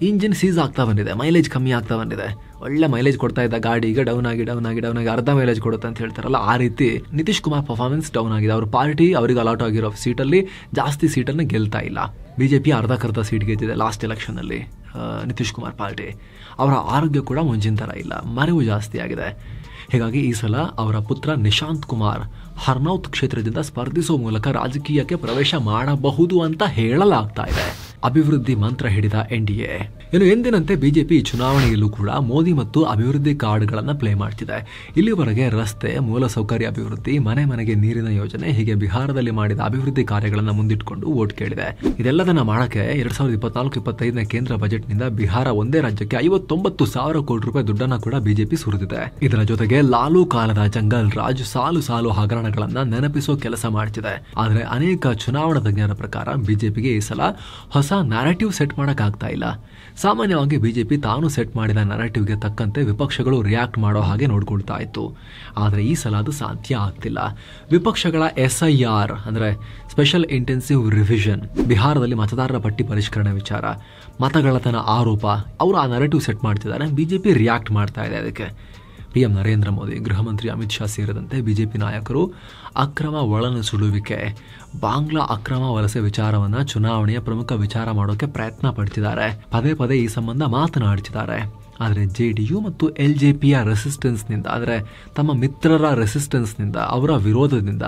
ಇಂಜಿನ್ ಸೀಸ್ ಆಗ್ತಾ ಬಂದಿದೆ, ಮೈಲೇಜ್ ಕಮ್ಮಿ ಆಗ್ತಾ ಬಂದಿದೆ. ಒಳ್ಳೆ ಮೈಲೇಜ್ ಕೊಡ್ತಾ ಇದ್ದ ಗಾಡಿ ಈಗ ಡೌನ್ ಆಗಿ ಅರ್ಧ ಮೈಲೇಜ್ ಕೊಡುತ್ತೆ ಅಂತ ಹೇಳ್ತಾರಲ್ಲ, ಆ ರೀತಿ ನಿತೀಶ್ ಕುಮಾರ್ ಪರ್ಫಾರ್ಮೆನ್ಸ್ ಡೌನ್ ಆಗಿದೆ. ಅವ್ರ ಪಾರ್ಟಿ ಅವರಿಗೆ ಅಲಾಟ್ ಆಗಿರೋ ಸೀಟಲ್ಲಿ ಜಾಸ್ತಿ ಸೀಟನ್ನು ಗೆಲ್ತಾ ಇಲ್ಲ. ಬಿಜೆಪಿ ಅರ್ಧಕ್ಕರ್ಧ ಸೀಟ್ ಗೆದ್ದಿದೆ ಲಾಸ್ಟ್ ಎಲೆಕ್ಷನ್ನಲ್ಲಿ. ನಿತೀಶ್ ಕುಮಾರ್ ಪಾರ್ಟಿ ಅವರ ಆರೋಗ್ಯ ಕೂಡ ಮುಂಚಿನ ಥರ ಇಲ್ಲ, ಮರೆವು ಜಾಸ್ತಿ ಆಗಿದೆ. ಹೀಗಾಗಿ ಈ ಸಲ ಅವರ ಪುತ್ರ ನಿಶಾಂತ್ ಕುಮಾರ್ ಹರ್ನೌತ್ ಕ್ಷೇತ್ರದಿಂದ ಸ್ಪರ್ಧಿಸುವ ಮೂಲಕ ರಾಜಕೀಯಕ್ಕೆ ಪ್ರವೇಶ ಮಾಡಬಹುದು ಅಂತ ಹೇಳಲಾಗ್ತಾ ಇದೆ. ಅಭಿವೃದ್ಧಿ ಮಂತ್ರ ಹಿಡಿದ ಎನ್ಡಿಎ. ಇನ್ನು ಎಂದಿನಂತೆ ಬಿಜೆಪಿ ಚುನಾವಣೆಯಲ್ಲೂ ಕೂಡ ಮೋದಿ ಮತ್ತು ಅಭಿವೃದ್ಧಿ ಕಾರ್ಡ್ಗಳನ್ನ ಪ್ಲೇ ಮಾಡ್ತಿದೆ. ಇಲ್ಲಿವರೆಗೆ ರಸ್ತೆ, ಮೂಲಸೌಕರ್ಯ ಅಭಿವೃದ್ಧಿ, ಮನೆ ಮನೆಗೆ ನೀರಿನ ಯೋಜನೆ, ಹೀಗೆ ಬಿಹಾರದಲ್ಲಿ ಮಾಡಿದ ಅಭಿವೃದ್ಧಿ ಕಾರ್ಯಗಳನ್ನ ಮುಂದಿಟ್ಟುಕೊಂಡು ವೋಟ್ ಕೇಳಿದೆ. ಇದೆಲ್ಲದನ್ನ ಮಾಡಕ್ಕೆ 2024-25ನೇ ಕೇಂದ್ರ ಬಜೆಟ್ ನಿಂದ ಬಿಹಾರ ಒಂದೇ ರಾಜ್ಯಕ್ಕೆ 59,000 ಕೋಟಿ ರೂಪಾಯಿ ದುಡ್ಡನ್ನ ಕೂಡ ಬಿಜೆಪಿ ಸುರಿದಿದೆ. ಇದರ ಜೊತೆಗೆ ಲಾಲು ಕಾಲದ ಜಂಗಲ್ ರಾಜ್, ಸಾಲು ಹಗರಣಗಳನ್ನ ನೆನಪಿಸೋ ಕೆಲಸ ಮಾಡ್ತಿದೆ. ಆದ್ರೆ ಅನೇಕ ಚುನಾವಣಾ ತಜ್ಞರ ಪ್ರಕಾರ ಬಿಜೆಪಿಗೆ ಈ ಸಲ ಹೊಸ ನ್ಯಾರೇಟಿವ್ ಸೆಟ್ ಮಾಡಕ್ ಆಗ್ತಾ ಇಲ್ಲ. ಸಾಮಾನ್ಯವಾಗಿ ಬಿಜೆಪಿ ತಾನು ಸೆಟ್ ಮಾಡಿದ ನ್ಯಾರೇಟಿವ್ಗೆ ತಕ್ಕಂತೆ ವಿಪಕ್ಷಗಳು ರಿಯಾಕ್ಟ್ ಮಾಡೋ ಹಾಗೆ ನೋಡ್ಕೊಳ್ತಾ ಇತ್ತು. ಆದರೆ ಈ ಸಲ ಅದು ಸಾಧ್ಯ ಆಗ್ತಿಲ್ಲ. ವಿಪಕ್ಷಗಳ SIR ಅಂದ್ರೆ ಸ್ಪೆಷಲ್ ಇಂಟೆನ್ಸಿವ್ ರಿವಿಷನ್, ಬಿಹಾರದಲ್ಲಿ ಮತದಾರರ ಪಟ್ಟಿ ಪರಿಷ್ಕರಣೆ ವಿಚಾರ, ಮತಗಳ್ಳತನ ಆರೋಪ, ಅವರು ಆ ನ್ಯಾರೇಟಿವ್ ಸೆಟ್ ಮಾಡ್ತಿದ್ದಾರೆ. ಬಿಜೆಪಿ ರಿಯಾಕ್ಟ್ ಮಾಡ್ತಾ ಇದೆ ಅದಕ್ಕೆ. PM ನರೇಂದ್ರ ಮೋದಿ, ಗೃಹ ಮಂತ್ರಿ ಅಮಿತ್ ಶಾ ಸೇರಿದಂತೆ ಬಿಜೆಪಿ ನಾಯಕರು ಅಕ್ರಮ ಒಳನುಸುಳುವಿಕೆ, ಬಾಂಗ್ಲಾ ಅಕ್ರಮ ವಲಸೆ ವಿಚಾರವನ್ನ ಚುನಾವಣೆಯ ಪ್ರಮುಖ ವಿಚಾರ ಮಾಡೋಕೆ ಪ್ರಯತ್ನ ಪಡ್ತಿದ್ದಾರೆ. ಪದೇ ಈ ಸಂಬಂಧ ಮಾತನಾಡ್ತಿದ್ದಾರೆ. ಆದರೆ JDU ಮತ್ತು LJPಯ ರೆಸಿಸ್ಟೆನ್ಸ್ನಿಂದ, ಅಂದರೆ ತಮ್ಮ ಮಿತ್ರರ ರೆಸಿಸ್ಟೆನ್ಸ್ನಿಂದ, ಅವರ ವಿರೋಧದಿಂದ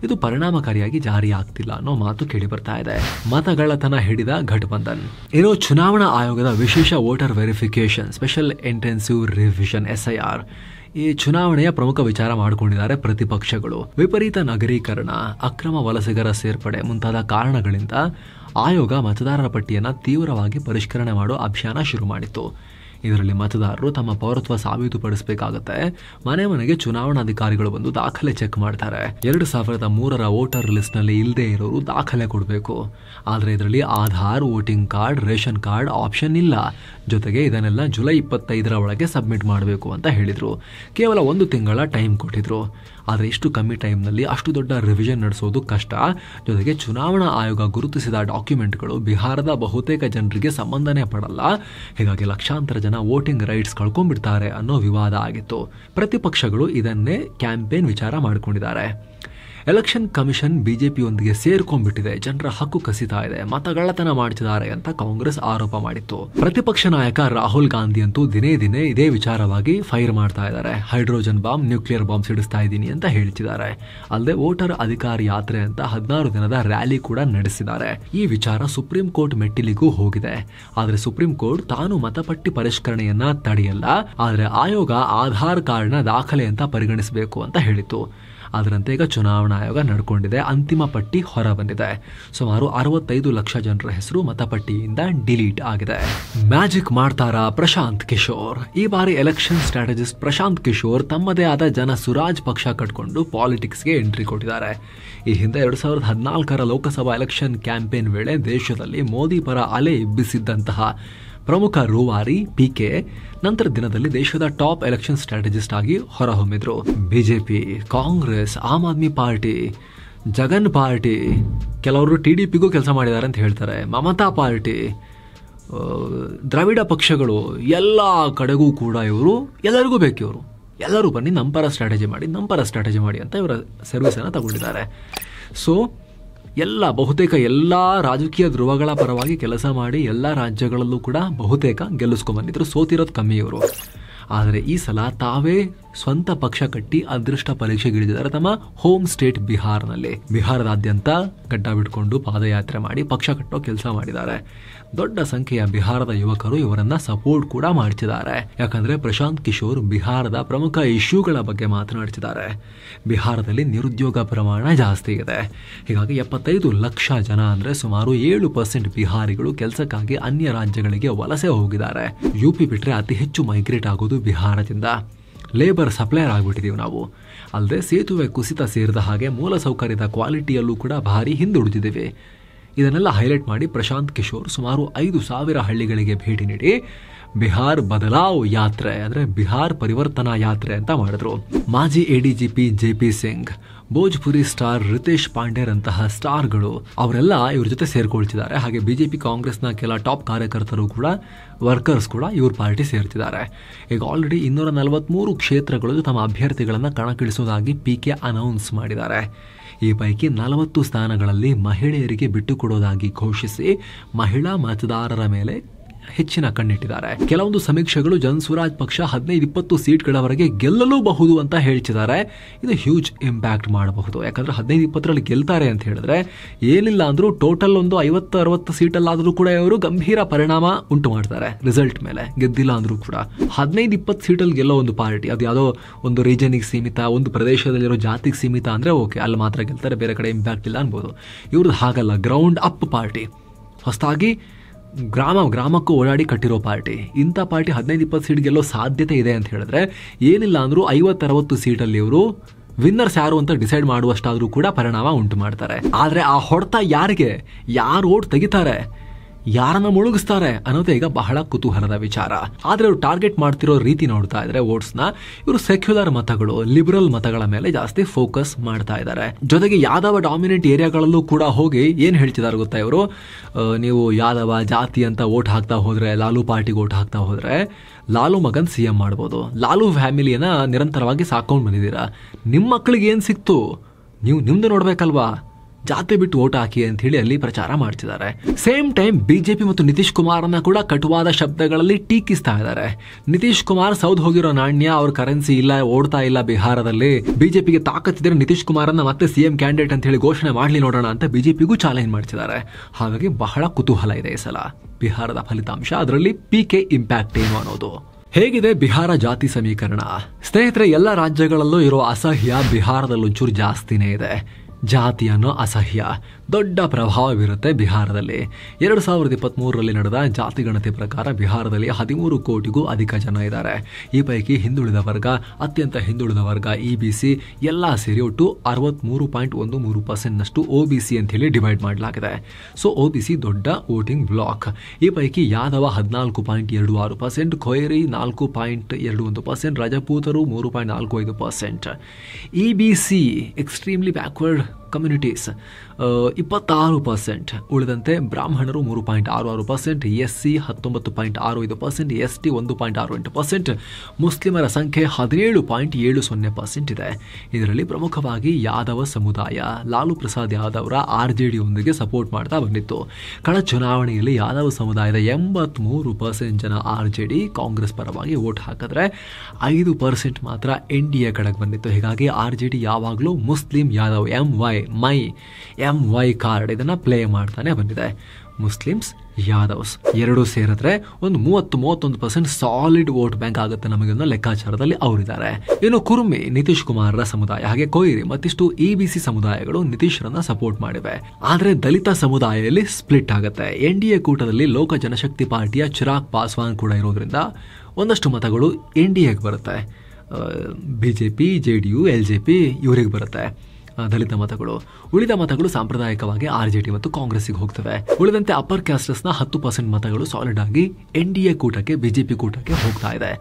ಇದು ಪರಿಣಾಮಕಾರಿಯಾಗಿ ಜಾರಿ ಆಗ್ತಿಲ್ಲ ಅನ್ನೋ ಮಾತು ಕೇಳಿ ಬರ್ತಾ ಇದೆ. ಮತಗಳ್ಳತನ ಹಿಡಿದ ಘಟಬಂಧನ್. ಇನ್ನು ಚುನಾವಣಾ ಆಯೋಗದ ವಿಶೇಷ voter verification, special intensive revision SIR, ಈ ಚುನಾವಣೆಯ ಪ್ರಮುಖ ವಿಚಾರ ಮಾಡಿಕೊಂಡಿದ್ದಾರೆ ಪ್ರತಿಪಕ್ಷಗಳು. ವಿಪರೀತ ನಗರೀಕರಣ, ಅಕ್ರಮ ವಲಸಿಗರ ಸೇರ್ಪಡೆ ಮುಂತಾದ ಕಾರಣಗಳಿಂದ ಆಯೋಗ ಮತದಾರರ ಪಟ್ಟಿಯನ್ನು ತೀವ್ರವಾಗಿ ಪರಿಷ್ಕರಣೆ ಮಾಡೋ ಅಭಿಯಾನ ಶುರು ಮಾಡಿತ್ತು. ಇದರಲ್ಲಿ ಮತದಾರರು ತಮ್ಮ ಪೌರತ್ವ ಸಾಬೀತುಪಡಿಸಬೇಕಾಗುತ್ತೆ. ಮನೆಗೆ ಚುನಾವಣಾಧಿಕಾರಿಗಳು ಬಂದು ದಾಖಲೆ ಚೆಕ್ ಮಾಡ್ತಾರೆ. 2003ರ ವೋಟರ್ ಲಿಸ್ಟ್ ನಲ್ಲಿ ಇಲ್ಲದೆ ಇರೋರು ದಾಖಲೆ ಕೊಡಬೇಕು. ಆದ್ರೆ ಇದರಲ್ಲಿ Aadhaar, voting card, ration card option ಇಲ್ಲ. ಜೊತೆಗೆ ಇದನ್ನೆಲ್ಲ ಜುಲೈ 25ರ ಒಳಗೆ ಸಬ್ಮಿಟ್ ಮಾಡಬೇಕು ಅಂತ ಹೇಳಿದ್ರು. ಕೇವಲ 1 ತಿಂಗಳ ಟೈಮ್ ಕೊಟ್ಟಿದ್ರು. ಆದರೆ ಇಷ್ಟು ಕಮ್ಮಿ ಟೈಮ್ನಲ್ಲಿ ಅಷ್ಟು ದೊಡ್ಡ ರಿವಿಷನ್ ನಡೆಸೋದು ಕಷ್ಟ. ಜೊತೆಗೆ ಚುನಾವಣಾ ಆಯೋಗ ಗುರುತಿಸಿದ ಡಾಕ್ಯುಮೆಂಟ್ಗಳು ಬಿಹಾರದ ಬಹುತೇಕ ಜನರಿಗೆ ಸಂಬಂಧನೇ ಪಡಲ್ಲ. ಹೀಗಾಗಿ ಲಕ್ಷಾಂತರ ಜನ ವೋಟಿಂಗ್ ರೈಟ್ಸ್ ಕಳ್ಕೊಂಡ್ಬಿಡ್ತಾರೆ ಅನ್ನೋ ವಿವಾದ ಆಗಿತ್ತು. ಪ್ರತಿಪಕ್ಷಗಳು ಇದನ್ನೇ ಕ್ಯಾಂಪೇನ್ ವಿಚಾರ ಮಾಡಿಕೊಂಡಿದ್ದಾರೆ. ಎಲೆಕ್ಷನ್ ಕಮಿಷನ್ ಬಿಜೆಪಿಯೊಂದಿಗೆ ಸೇರ್ಕೊಂಡ್ಬಿಟ್ಟಿದೆ, ಜನರ ಹಕ್ಕು ಕಸಿತಾ ಇದೆ, ಮತಗಳ್ಳತನ ಮಾಡ್ತಿದ್ದಾರೆ ಅಂತ ಕಾಂಗ್ರೆಸ್ ಆರೋಪ ಮಾಡಿತ್ತು. ಪ್ರತಿಪಕ್ಷ ನಾಯಕ ರಾಹುಲ್ ಗಾಂಧಿ ಅಂತೂ ದಿನೇ ಇದೇ ವಿಚಾರವಾಗಿ ಫೈರ್ ಮಾಡ್ತಾ ಇದ್ದಾರೆ. ಹೈಡ್ರೋಜನ್ ಬಾಂಬ್, ನ್ಯೂಕ್ಲಿಯರ್ ಬಾಂಬ್ ಸಿಡಿಸ್ತಾ ಇದ್ದೀನಿ ಅಂತ ಹೇಳ್ತಿದ್ದಾರೆ. ಅಲ್ಲದೆ ವೋಟರ್ ಅಧಿಕಾರ ಯಾತ್ರೆ ಅಂತ 16 ದಿನದ ರ್ಯಾಲಿ ಕೂಡ ನಡೆಸಿದ್ದಾರೆ. ಈ ವಿಚಾರ ಸುಪ್ರೀಂ ಕೋರ್ಟ್ ಮೆಟ್ಟಿಲಿಗೂ ಹೋಗಿದೆ. ಆದ್ರೆ ಸುಪ್ರೀಂ ಕೋರ್ಟ್ ತಾನು ಮತಪಟ್ಟಿ ಪರಿಷ್ಕರಣೆಯನ್ನ ತಡೆಯಲ್ಲ, ಆದ್ರೆ ಆಯೋಗ ಆಧಾರ್ ಕಾರ್ಡ್ನ ದಾಖಲೆ ಅಂತ ಪರಿಗಣಿಸಬೇಕು ಅಂತ ಹೇಳಿತ್ತು. ಅದರಂತೆ ಈಗ ಚುನಾವಣಾ ಆಯೋಗ ನಡ್ಕೊಂಡಿದೆ. ಅಂತಿಮ ಪಟ್ಟಿ ಹೊರ ಬಂದಿದೆ. ಸುಮಾರು 65 ಲಕ್ಷ ಜನರ ಹೆಸರು ಮತಪಟ್ಟಿಯಿಂದ ಡಿಲೀಟ್ ಆಗಿದೆ. ಮ್ಯಾಜಿಕ್ ಮಾಡ್ತಾರಾ ಪ್ರಶಾಂತ್ ಕಿಶೋರ್? ಈ ಬಾರಿ ಎಲೆಕ್ಷನ್ ಸ್ಟ್ರಾಟಜಿಸ್ಟ್ ಪ್ರಶಾಂತ್ ಕಿಶೋರ್ ತಮ್ಮದೇ ಆದ ಜನ ಸುರಾಜ್ ಪಕ್ಷ ಕಟ್ಕೊಂಡು ಪಾಲಿಟಿಕ್ಸ್ಗೆ ಎಂಟ್ರಿ ಕೊಟ್ಟಿದ್ದಾರೆ. ಈ ಹಿಂದೆ 2014ರ ಲೋಕಸಭಾ ಎಲೆಕ್ಷನ್ ಕ್ಯಾಂಪೇನ್ ವೇಳೆ ದೇಶದಲ್ಲಿ ಮೋದಿ ಪರ ಅಲೆ ಎಬ್ಬಿಸಿದ್ದಂತಹ ಪ್ರಮುಖ ರೂವಾರಿ PK ನಂತರ ದಿನದಲ್ಲಿ ದೇಶದ ಟಾಪ್ ಎಲೆಕ್ಷನ್ ಸ್ಟ್ರಾಟಜಿಸ್ಟ್ ಆಗಿ ಹೊರಹೊಮ್ಮಿದ್ರು. BJP, Congress, Aam Aadmi party, Jagan party, ಕೆಲವರು TDPಗೂ ಕೆಲಸ ಮಾಡಿದ್ದಾರೆ ಅಂತ ಹೇಳ್ತಾರೆ, ಮಮತಾ ಪಾರ್ಟಿ, ದ್ರಾವಿಡ ಪಕ್ಷಗಳು, ಎಲ್ಲ ಕಡೆಗೂ ಕೂಡ ಇವರು ಎಲ್ಲರಿಗೂ ಬೇಕು. ಇವರು ಎಲ್ಲರೂ ಬನ್ನಿ ನಮ್ಮ ಪರ ಸ್ಟ್ರಾಟಜಿ ಮಾಡಿ ಅಂತ ಇವರ ಸರ್ವಿಸನ್ನು ತಗೊಂಡಿದ್ದಾರೆ. ಸೊ ಬಹುತೇಕ ಎಲ್ಲ ರಾಜಕೀಯ ಧ್ರುವಗಳ ಪರವಾಗಿ ಕೆಲಸ ಮಾಡಿ ಎಲ್ಲ ರಾಜ್ಯಗಳಲ್ಲೂ ಕೂಡ ಬಹುತೇಕ ಗೆಲ್ಲಿಸ್ಕೊಂಡ್ಬಂದಿದ್ರು. ಸೋತಿರೋದು ಕಮ್ಮಿ ಇವರು. ಆದರೆ ಈ ಸಲ ತಾವೇ ಸ್ವಂತ ಪಕ್ಷ ಕಟ್ಟಿ ಅದೃಷ್ಟ ಪರೀಕ್ಷೆಗಿಳಿದಿದ್ದಾರೆ ತಮ್ಮ ಹೋಮ್ ಸ್ಟೇಟ್ ಬಿಹಾರ್ನಲ್ಲಿ. ಬಿಹಾರದಾದ್ಯಂತ ಗಡ್ಡ ಬಿಟ್ಕೊಂಡು ಪಾದಯಾತ್ರೆ ಮಾಡಿ ಪಕ್ಷ ಕಟ್ಟೋ ಕೆಲಸ ಮಾಡಿದ್ದಾರೆ. ದೊಡ್ಡ ಸಂಖ್ಯೆಯ ಬಿಹಾರದ ಯುವಕರು ಇವರನ್ನ ಸಪೋರ್ಟ್ ಕೂಡ ಮಾಡ್ತಿದ್ದಾರೆ. ಯಾಕಂದ್ರೆ ಪ್ರಶಾಂತ್ ಕಿಶೋರ್ ಬಿಹಾರದ ಪ್ರಮುಖ ಇಶ್ಯೂಗಳ ಬಗ್ಗೆ ಮಾತನಾಡ್ತಿದ್ದಾರೆ. ಬಿಹಾರದಲ್ಲಿ ನಿರುದ್ಯೋಗ ಪ್ರಮಾಣ ಜಾಸ್ತಿ ಇದೆ. ಹೀಗಾಗಿ 75 ಲಕ್ಷ ಜನ ಅಂದ್ರೆ ಸುಮಾರು 7% ಬಿಹಾರಿಗಳು ಕೆಲಸಕ್ಕಾಗಿ ಅನ್ಯ ರಾಜ್ಯಗಳಿಗೆ ವಲಸೆ ಹೋಗಿದ್ದಾರೆ. UP ಬಿಟ್ರೆ ಅತಿ ಹೆಚ್ಚು ಮೈಗ್ರೇಟ್ ಆಗೋದು ಬಿಹಾರದಿಂದ. ಲೇಬರ್ ಸಪ್ಲೈಯರ್ ಆಗ್ಬಿಟ್ಟಿದೀವಿ ನಾವು. ಅಲ್ಲದೆ ಸೇತುವೆ ಕುಸಿತ ಸೇರಿದ ಹಾಗೆ ಮೂಲಸೌಕರ್ಯದ ಕ್ವಾಲಿಟಿಯಲ್ಲೂ ಕೂಡ ಭಾರಿ ಹಿಂದುಳಿದಿದ್ದೀವಿ. ಇದನ್ನೆಲ್ಲ ಹೈಲೈಟ್ ಮಾಡಿ ಪ್ರಶಾಂತ್ ಕಿಶೋರ್ ಸುಮಾರು 5,000 ಹಳ್ಳಿಗಳಿಗೆ ಭೇಟಿ ನೀಡಿ ಬಿಹಾರ್ ಬದಲಾವ್ ಯಾತ್ರೆ ಅಂದ್ರೆ ಬಿಹಾರ್ ಪರಿವರ್ತನಾ ಯಾತ್ರೆ ಅಂತ ಮಾಡಿದ್ರು. ಮಾಜಿ ADGP JP Singh, Bhojpuri star Ritesh ಪಾಂಡೆರಂತಹ ಸ್ಟಾರ್ಗಳು ಅವರೆಲ್ಲ ಇವ್ರ ಜೊತೆ ಸೇರ್ಕೊಳ್ತಿದ್ದಾರೆ. ಹಾಗೆ ಬಿಜೆಪಿ ಕಾಂಗ್ರೆಸ್ನ ಕೆಲ ಟಾಪ್ ಕಾರ್ಯಕರ್ತರು ಕೂಡ, ವರ್ಕರ್ಸ್ ಕೂಡ ಇವ್ರ ಪಾರ್ಟಿ ಸೇರ್ತಿದ್ದಾರೆ. ಈಗ ಆಲ್ರೆಡಿ 243 ಕ್ಷೇತ್ರಗಳು ತಮ್ಮ ಅಭ್ಯರ್ಥಿಗಳನ್ನ ಕಣಕ್ಕಿಳಿಸುವುದಾಗಿ PK ಅನೌನ್ಸ್ ಮಾಡಿದ್ದಾರೆ. ಈ ಪೈಕಿ 40 ಸ್ಥಾನಗಳಲ್ಲಿ ಮಹಿಳೆಯರಿಗೆ ಬಿಟ್ಟುಕೊಡೋದಾಗಿ ಘೋಷಿಸಿ ಮಹಿಳಾ ಮತದಾರರ ಮೇಲೆ ಹೆಚ್ಚಿನ ಕಣ್ಣಿಟ್ಟಿದ್ದಾರೆ. ಕೆಲವೊಂದು ಸಮೀಕ್ಷೆಗಳು ಜನಸುರಾಜ್ ಪಕ್ಷ 15-20 ಸೀಟ್ಗಳವರೆಗೆ ಗೆಲ್ಲಲೂಬಹುದು ಅಂತ ಹೇಳ್ತಿದ್ದಾರೆ. ಇದು ಹ್ಯೂಜ್ ಇಂಪ್ಯಾಕ್ಟ್ ಮಾಡಬಹುದು. ಯಾಕಂದ್ರೆ 15-20ರಲ್ಲಿ ಗೆಲ್ತಾರೆ ಅಂತ ಹೇಳಿದ್ರೆ ಏನಿಲ್ಲ ಅಂದ್ರೂ ಟೋಟಲ್ ಒಂದು 50-60 ಸೀಟಲ್ಲಾದ್ರೂ ಕೂಡ ಇವರು ಗಂಭೀರ ಪರಿಣಾಮ ಉಂಟು ಮಾಡ್ತಾರೆ ರಿಸಲ್ಟ್ ಮೇಲೆ. ಗೆದ್ದಿಲ್ಲ ಅಂದ್ರೂ ಕೂಡ 15-20 ಸೀಟಲ್ಲಿ ಗೆಲ್ಲೋ ಒಂದು ಪಾರ್ಟಿ, ಅದು ಯಾವುದೋ ಒಂದು ರೀಜನಿಗೆ ಸೀಮಿತ, ಒಂದು ಪ್ರದೇಶದಲ್ಲಿರೋ ಜಾತಿಗೆ ಸೀಮಿತ ಅಂದ್ರೆ ಓಕೆ, ಅಲ್ಲಿ ಮಾತ್ರ ಗೆಲ್ತಾರೆ, ಬೇರೆ ಕಡೆ ಇಂಪ್ಯಾಕ್ಟ್ ಇಲ್ಲ ಅನ್ಬೋದು. ಇವ್ರದ್ದು ಹಾಗಲ್ಲ, ಗ್ರೌಂಡ್ ಅಪ್ ಪಾರ್ಟಿ, ಹೊಸದಾಗಿ ಗ್ರಾಮಕ್ಕೂ ಓಡಾಡಿ ಕಟ್ಟಿರೋ ಪಾರ್ಟಿ. ಇಂಥ ಪಾರ್ಟಿ 15-20 ಸೀಟ್ ಗೆಲ್ಲೋ ಸಾಧ್ಯತೆ ಇದೆ ಅಂತ ಹೇಳಿದ್ರೆ ಏನಿಲ್ಲ ಅಂದ್ರೂ 50-60 ಸೀಟಲ್ಲಿ ಇವರು ವಿನ್ನರ್ಸ್ ಯಾರು ಅಂತ ಡಿಸೈಡ್ ಮಾಡುವಷ್ಟಾದ್ರೂ ಕೂಡ ಪರಿಣಾಮ ಉಂಟು ಮಾಡ್ತಾರೆ. ಆದ್ರೆ ಆ ಹೊಡೆತ ಯಾರಿಗೆ, ಯಾರು ಓಟ್ ತೆಗಿತಾರೆ, ಯಾರನ್ನ ಮುಳುಗಿಸ್ತಾರೆ ಅನ್ನೋದೇ ಈಗ ಬಹಳ ಕುತೂಹಲದ ವಿಚಾರ. ಆದ್ರೆ ಇವರು ಟಾರ್ಗೆಟ್ ಮಾಡ್ತಿರೋ ರೀತಿ ನೋಡ್ತಾ ಇದ್ರೆ ವೋಟ್ಸ್ನ, ಇವರು ಸೆಕ್ಯುಲರ್ ಮತಗಳು, ಲಿಬರಲ್ ಮತಗಳ ಮೇಲೆ ಜಾಸ್ತಿ ಫೋಕಸ್ ಮಾಡ್ತಾ ಇದ್ದಾರೆ. ಜೊತೆಗೆ ಯಾದವ ಡಾಮಿನೆಂಟ್ ಏರಿಯಾಗಳಲ್ಲೂ ಕೂಡ ಹೋಗಿ ಏನ್ ಹೇಳ್ತಿದ್ದಾರೆ ಗೊತ್ತಾ ಇವರು, ನೀವು ಯಾದವ ಜಾತಿ ಅಂತ ವೋಟ್ ಹಾಕ್ತಾ ಹೋದ್ರೆ, ಲಾಲು ಪಾರ್ಟಿಗೆ ವೋಟ್ ಹಾಕ್ತಾ ಹೋದ್ರೆ ಲಾಲು ಮಗನ್ CM ಮಾಡ್ಬೋದು. ಲಾಲು ಫ್ಯಾಮಿಲಿಯನ್ನ ನಿರಂತರವಾಗಿ ಸಾಕೊಂಡು ಬಂದಿದ್ದೀರಾ, ನಿಮ್ಮ ಮಕ್ಕಳಿಗೆ ಏನ್ ಸಿಕ್ತು ನೀವು ನಿಮ್ದು ನೋಡ್ಬೇಕಲ್ವಾ, ಜಾತಿ ಬಿಟ್ಟು ಓಟ್ ಹಾಕಿ ಅಂತ ಹೇಳಿ ಅಲ್ಲಿ ಪ್ರಚಾರ ಮಾಡ್ತಿದ್ದಾರೆ. ಸೇಮ್ ಟೈಮ್ ಬಿಜೆಪಿ ಮತ್ತು ನಿತೀಶ್ ಕುಮಾರ್ನ ಕೂಡ ಕಟುವಾದ ಶಬ್ದಗಳಲ್ಲಿ ಟೀಕಿಸ್ತಾ ಇದ್ದಾರೆ. ನಿತೀಶ್ ಕುಮಾರ್ ಸೌದ್ ಹೋಗಿರೋ ನಾಣ್ಯ, ಅವ್ರ ಕರೆನ್ಸಿ ಇಲ್ಲ, ಓಡ್ತಾ ಇಲ್ಲ ಬಿಹಾರದಲ್ಲಿ, ಬಿಜೆಪಿಗೆ ತಾಕತ್ತಿದ್ರೆ ನಿತೀಶ್ ಕುಮಾರನ್ನ ಮತ್ತೆ CM ಕ್ಯಾಂಡಿಡೇಟ್ ಅಂತ ಹೇಳಿ ಘೋಷಣೆ ಮಾಡ್ಲಿ ನೋಡೋಣ ಅಂತ ಬಿಜೆಪಿಗೂ ಚಾಲೆಂಜ್ ಮಾಡ್ತಿದ್ದಾರೆ. ಹಾಗಾಗಿ ಬಹಳ ಕುತೂಹಲ ಇದೆ ಈ ಸಲ ಬಿಹಾರದ ಫಲಿತಾಂಶ, ಅದರಲ್ಲಿ PK ಇಂಪ್ಯಾಕ್ಟ್ ಏನು ಅನ್ನೋದು. ಹೇಗಿದೆ ಬಿಹಾರ ಜಾತಿ ಸಮೀಕರಣ? ಸ್ನೇಹಿತರೆ, ಎಲ್ಲ ರಾಜ್ಯಗಳಲ್ಲೂ ಇರೋ ಅಸಹ್ಯ ಬಿಹಾರದಲ್ಲೊಂಚೂರು ಜಾಸ್ತಿನೇ ಇದೆ. ಜಾತಿ ಅನ್ನೋ ಅಸಹ್ಯ ದೊಡ್ಡ ಪ್ರಭಾವವಿರುತ್ತೆ ಬಿಹಾರದಲ್ಲಿ. 2023ರಲ್ಲಿ ನಡೆದ ಜಾತಿ ಗಣತಿ ಪ್ರಕಾರ ಬಿಹಾರದಲ್ಲಿ 13 ಕೋಟಿಗೂ ಅಧಿಕ ಜನ ಇದ್ದಾರೆ. ಈ ಪೈಕಿ ಹಿಂದುಳಿದ ವರ್ಗ, ಅತ್ಯಂತ ಹಿಂದುಳಿದ ವರ್ಗ, EBC ಎಲ್ಲ ಸೇರಿ ಒಟ್ಟು 63.13% OBC ಅಂತ ಹೇಳಿ ಡಿವೈಡ್ ಮಾಡಲಾಗಿದೆ. ಸೊ OBC ದೊಡ್ಡ ವೋಟಿಂಗ್ ಬ್ಲಾಕ್. ಈ ಪೈಕಿ ಯಾದವ 14.26%, ಖೊಯ್ರಿ 4.21%, ರಜಪೂತರು 3.45%, EBC ಎಕ್ಸ್ಟ್ರೀಮ್ಲಿ ಬ್ಯಾಕ್ವರ್ಡ್ ಕಮ್ಯುನಿಟೀಸ್ 26%, ಉಳಿದಂತೆ ಬ್ರಾಹ್ಮಣರು 3.66%, SC 19.65%, ST 1.68%, ಮುಸ್ಲಿಮರ ಸಂಖ್ಯೆ 17.70% ಇದೆ. ಇದರಲ್ಲಿ ಪ್ರಮುಖವಾಗಿ ಯಾದವ ಸಮುದಾಯ ಲಾಲು ಪ್ರಸಾದ್ ಯಾದವ್ರ RJDಯೊಂದಿಗೆ ಸಪೋರ್ಟ್ ಮಾಡ್ತಾ ಬಂದಿತ್ತು. ಕಳೆದ ಚುನಾವಣೆಯಲ್ಲಿ ಯಾದವ ಸಮುದಾಯದ 83% ಜನ RJD ಕಾಂಗ್ರೆಸ್ ಪರವಾಗಿ ವೋಟ್ ಹಾಕಿದ್ರೆ 5% ಮಾತ್ರ NDA ಕಡೆಗೆ ಬಂದಿತ್ತು. ಹೀಗಾಗಿ RJD ಯಾವಾಗಲೂ ಮುಸ್ಲಿಂ ಯಾದವ್ MY ಕಾರ್ಡ್ ಇದನ್ನ ಪ್ಲೇ ಮಾಡ್ತಾನೆ ಬಂದಿದೆ. ಮುಸ್ಲಿಮ್ಸ್ ಯಾದವ್ಸ್ ಎರಡೂ ಸೇರಿದ್ರೆ ಒಂದು 30-31% ಸಾಲಿಡ್ ವೋಟ್ ಬ್ಯಾಂಕ್ ಆಗುತ್ತೆ ನಮಗೆನ್ನೋ ಲೆಕ್ಕಾಚಾರದಲ್ಲಿ ಅವರಿದ್ದಾರೆ. ಇನ್ನು ಕುರ್ಮಿ ನಿತೀಶ್ ಕುಮಾರ್ರ ಸಮುದಾಯ, ಹಾಗೆ ಕೊಯ್ರಿ ಮತ್ತಿಷ್ಟು EBC ಸಮುದಾಯಗಳು ನಿತೀಶ್ರನ್ನ ಸಪೋರ್ಟ್ ಮಾಡಿವೆ. ಆದ್ರೆ ದಲಿತ ಸಮುದಾಯದಲ್ಲಿ ಸ್ಪ್ಲಿಟ್ ಆಗುತ್ತೆ. NDA ಕೂಟದಲ್ಲಿ ಲೋಕ ಜನಶಕ್ತಿ ಪಾರ್ಟಿಯ ಚಿರಾಗ್ ಪಾಸ್ವಾನ್ ಕೂಡ ಇರೋದ್ರಿಂದ ಒಂದಷ್ಟು ಮತಗಳು NDAಗೆ ಬರುತ್ತೆ. BJP, JDU, LJP ಇವರಿಗೆ ಬರುತ್ತೆ ದಲಿತ ಮತಗಳು. ಉಳಿದ ಮತಗಳು ಸಾಂಪ್ರದಾಯಿಕವಾಗಿ RJD ಮತ್ತು ಕಾಂಗ್ರೆಸ್ಗೆ ಹೋಗ್ತವೆ. ಉಳಿದಂತೆ ಅಪ್ಪರ್ ಕ್ಯಾಸ್ಟರ್ಸ್ನ 10% ಮತಗಳು ಸಾಲಿಡ್ ಆಗಿ NDA ಕೂಟಕ್ಕೆ, BJP ಕೂಟಕ್ಕೆ ಹೋಗ್ತಾ ಇದೆ.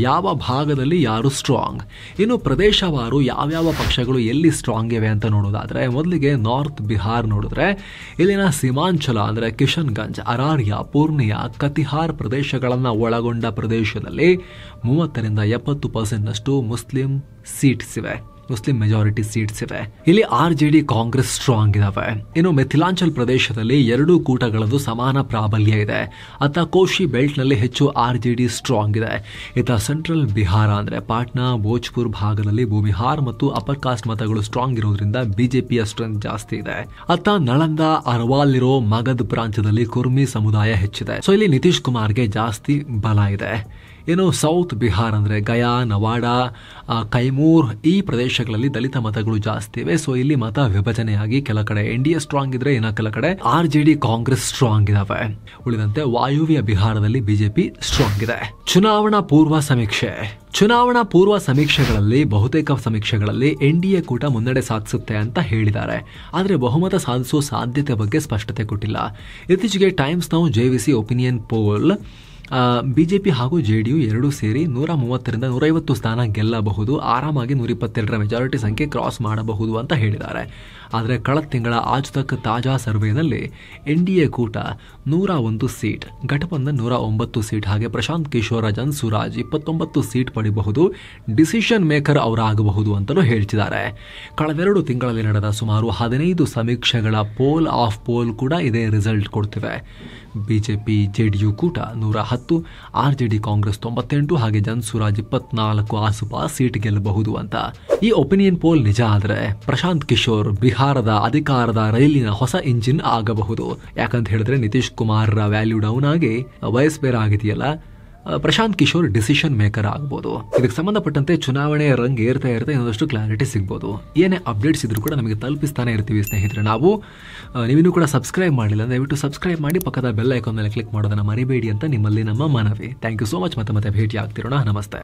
ಯಾವ ಭಾಗದಲ್ಲಿ ಯಾರು ಸ್ಟ್ರಾಂಗ್, ಇನ್ನು ಪ್ರದೇಶವಾರು ಯಾವ್ಯಾವ ಪಕ್ಷಗಳು ಎಲ್ಲಿ ಸ್ಟ್ರಾಂಗ್ ಇವೆ ಅಂತ ನೋಡೋದಾದ್ರೆ, ಮೊದಲಿಗೆ ನಾರ್ತ್ ಬಿಹಾರ್ ನೋಡಿದ್ರೆ ಇಲ್ಲಿನ ಸೀಮಾಂಚಲ ಅಂದ್ರೆ ಕಿಶನ್ಗಂಜ್, ಅರಾರಿಯಾ, ಪೂರ್ಣಿಯಾ, ಕತಿಹಾರ್ ಪ್ರದೇಶಗಳನ್ನ ಒಳಗೊಂಡ ಪ್ರದೇಶದಲ್ಲಿ 30-70% ಮುಸ್ಲಿಂ ಸೀಟ್ಸ್ ಇವೆ, ಮುಸ್ಲಿಂ ಮೆಜಾರಿಟಿ ಸೀಟ್ಸ್ ಇವೆ. ಇಲ್ಲಿ RJD ಕಾಂಗ್ರೆಸ್ ಸ್ಟ್ರಾಂಗ್ ಇದಾವೆ. ಇನ್ನು ಮಿಥಿಲಾಂಚಲ್ ಪ್ರದೇಶದಲ್ಲಿ ಎರಡೂ ಕೂಟಗಳದ್ದು ಸಮಾನ ಪ್ರಾಬಲ್ಯ ಇದೆ. ಅತ್ತ ಕೋಶಿ ಬೆಲ್ಟ್ ನಲ್ಲಿ ಹೆಚ್ಚು RJD ಸ್ಟ್ರಾಂಗ್ ಇದೆ. ಇತ್ತ ಸೆಂಟ್ರಲ್ ಬಿಹಾರ ಅಂದ್ರೆ ಪಾಟ್ನಾ, ಭೋಜ್ಪುರ್ ಭಾಗದಲ್ಲಿ ಭೂಮಿಹಾರ್ ಮತ್ತು ಅಪರ್ ಕಾಸ್ಟ್ ಮತಗಳು ಸ್ಟ್ರಾಂಗ್ ಇರೋದ್ರಿಂದ ಬಿಜೆಪಿಯ ಸ್ಟ್ರೆಂತ್ ಜಾಸ್ತಿ ಇದೆ. ಅತ್ತ ನಳಂದ, ಅರ್ವಾಲ್ ಇರೋ ಮಗಧ್ ಪ್ರಾಂತ್ಯದಲ್ಲಿ ಕುರ್ಮಿ ಸಮುದಾಯ ಹೆಚ್ಚಿದೆ. ಸೊ ಇಲ್ಲಿ ನಿತೀಶ್ ಕುಮಾರ್ಗೆ ಜಾಸ್ತಿ ಬಲ ಇದೆ. ಇನ್ನು ಸೌತ್ ಬಿಹಾರ್ ಅಂದ್ರೆ ಗಯಾ, ನವಾಡಾ, ಕೈಮೂರ್ ಈ ಪ್ರದೇಶಗಳಲ್ಲಿ ದಲಿತ ಮತಗಳು ಜಾಸ್ತಿ ಇವೆ. ಸೊ ಇಲ್ಲಿ ಮತ ವಿಭಜನೆಯಾಗಿ ಕೆಲ ಕಡೆ NDA ಸ್ಟ್ರಾಂಗ್ ಇದ್ರೆ, ಇನ್ನ ಕೆಲ ಕಡೆ RJD ಕಾಂಗ್ರೆಸ್ ಸ್ಟ್ರಾಂಗ್ ಇದಾವೆ. ಉಳಿದಂತೆ ವಾಯುವ್ಯ ಬಿಹಾರದಲ್ಲಿ ಬಿಜೆಪಿ ಸ್ಟ್ರಾಂಗ್ ಇದೆ. ಚುನಾವಣಾ ಪೂರ್ವ ಸಮೀಕ್ಷೆಗಳಲ್ಲಿ ಬಹುತೇಕ ಸಮೀಕ್ಷೆಗಳಲ್ಲಿ NDA ಕೂಟ ಮುನ್ನಡೆ ಸಾಧಿಸುತ್ತೆ ಅಂತ ಹೇಳಿದ್ದಾರೆ. ಆದರೆ ಬಹುಮತ ಸಾಧಿಸುವ ಸಾಧ್ಯತೆ ಬಗ್ಗೆ ಸ್ಪಷ್ಟತೆ ಕೊಟ್ಟಿಲ್ಲ. ಇತ್ತೀಚೆಗೆ times now JVC opinion pole BJP ಹಾಗೂ ಜೆಡಿಯು ಎರಡೂ ಸೇರಿ 130ರಿಂದ 150 ಸ್ಥಾನ ಗೆಲ್ಲಬಹುದು, ಆರಾಮಾಗಿ 122ರ ಮೆಜಾರಿಟಿ ಸಂಖ್ಯೆ ಕ್ರಾಸ್ ಮಾಡಬಹುದು ಅಂತ ಹೇಳಿದ್ದಾರೆ. ಆದರೆ ಕಳೆದ ತಿಂಗಳ ಆಜ್ ತಕ್ ತಾಜಾ ಸರ್ವೆನಲ್ಲಿ ಎನ್ಡಿಎ ಕೂಟ 101 ಸೀಟ್, ಘಟಬಂಧನ್ 109 ಸೀಟ್, ಹಾಗೆ ಪ್ರಶಾಂತ್ ಕಿಶೋರ್ ಜನ್ಸುರಾಜ್ 29 ಸೀಟ್ ಪಡಿಬಹುದು, ಡಿಸಿಷನ್ ಮೇಕರ್ ಅವರಾಗಬಹುದು ಅಂತಲೂ ಹೇಳ್ತಿದ್ದಾರೆ. ಕಳೆದೆರಡು ತಿಂಗಳಲ್ಲಿ ನಡೆದ ಸುಮಾರು 15 ಸಮೀಕ್ಷೆಗಳ ಪೋಲ್ ಆಫ್ ಪೋಲ್ ಕೂಡ ಇದೇ ರಿಸಲ್ಟ್ ಕೊಡ್ತಿವೆ. ಬಿಜೆಪಿ ಜೆಡಿಯು ಕೂಟ 110, ಆರ್ಜೆಡಿ ಕಾಂಗ್ರೆಸ್ 98 ಹಾಗೆ ಜನ್ಸುರಾಜ್ 24 ಆಸುಪಾಸ್ ಸೀಟ್ ಗೆಲ್ಲಬಹುದು ಅಂತ. ಈ ಒಪಿನಿಯನ್ ಪೋಲ್ ನಿಜ ಆದರೆ ಪ್ರಶಾಂತ್ ಕಿಶೋರ್ ಬಿಹಾರದ ಅಧಿಕಾರದ ರೈಲಿನ ಹೊಸ ಇಂಜಿನ್ ಆಗಬಹುದು. ಯಾಕಂತ ಹೇಳಿದ್ರೆ ನಿತೀಶ್ ಕುಮಾರ್ ವ್ಯಾಲ್ಯೂ ಡೌನ್ ಆಗಿ ವಯಸ್ಸು ಬೇರೆ ಆಗಿದೆಯಲ್ಲ, ಪ್ರಶಾಂತ್ ಕಿಶೋರ್ ಡಿಸಿಷನ್ ಮೇಕರ್ ಆಗ್ಬೋದು. ಇದಕ್ಕೆ ಸಂಬಂಧಪಟ್ಟಂತೆ ಚುನಾವಣೆಯ ರಂಗ್ ಏರ್ತಾ ಇನ್ನೊಂದಷ್ಟು ಕ್ಲಾರಿಟಿ ಸಿಗ್ಬೋದು. ಏನೇ ಅಪ್ಡೇಟ್ಸ್ ಇದ್ರೂ ಕೂಡ ನಮಗೆ ತಲುಪಿಸ್ತಾನೆ ಇರ್ತೀವಿ ಸ್ನೇಹಿತರೆ. ನೀವಿನ್ನೂ ಕೂಡ ಸಬ್ಸ್ಕ್ರೈಬ್ ಮಾಡಿಲ್ಲ, ದಯವಿಟ್ಟು ಸಬ್ಸ್ಕ್ರೈಬ್ ಮಾಡಿ, ಪಕ್ಕದ ಬೆಲ್ ಐಕಾನ್ ಮೇಲೆ ಕ್ಲಿಕ್ ಮಾಡೋದನ್ನ ಮರಿಬೇಡಿ ಅಂತ ನಿಮ್ಮಲ್ಲಿ ನಮ್ಮ ಮನವಿ. Thank you so much. ಮತ್ತೆ ಭೇಟಿ ಆಗ್ತಿರೋಣ. ನಮಸ್ತೆ.